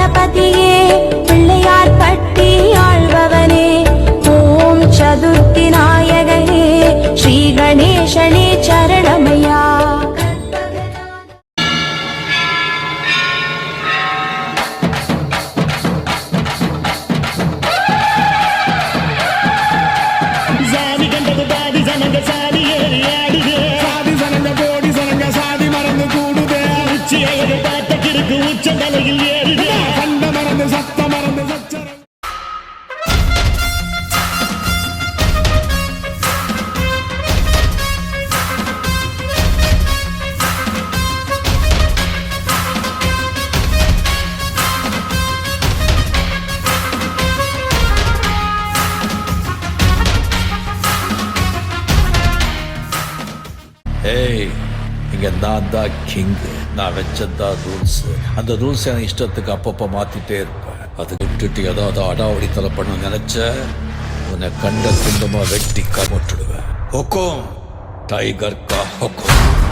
கணபதியே பிள்ளையார் பட்டி ஆழ்பவனே ஓம் சதுர்த்தி நாயகனே ஸ்ரீ கணேசனே சரணமையா. உச்சந்தலையில் ஏறுக கண்ட மறந்து சத்த மறந்து சச்சரம். ஏய், இங்க நான் தான் கிங்கு. நான் வச்சதா ரூல்ஸ். அந்த ரூல்ஸ் என் இஷ்டத்துக்கு அப்பப்போ மாத்திட்டே இருப்பேன். அது விட்டுட்டு ஏதாவது அடாவடி தலை பண்ண நினைச்ச உன்னை கண்ட துண்டமா வெட்டி கமுட்டுடுவேன். ஹொக்கோம் டைகர் கா ஹொக்கோம்.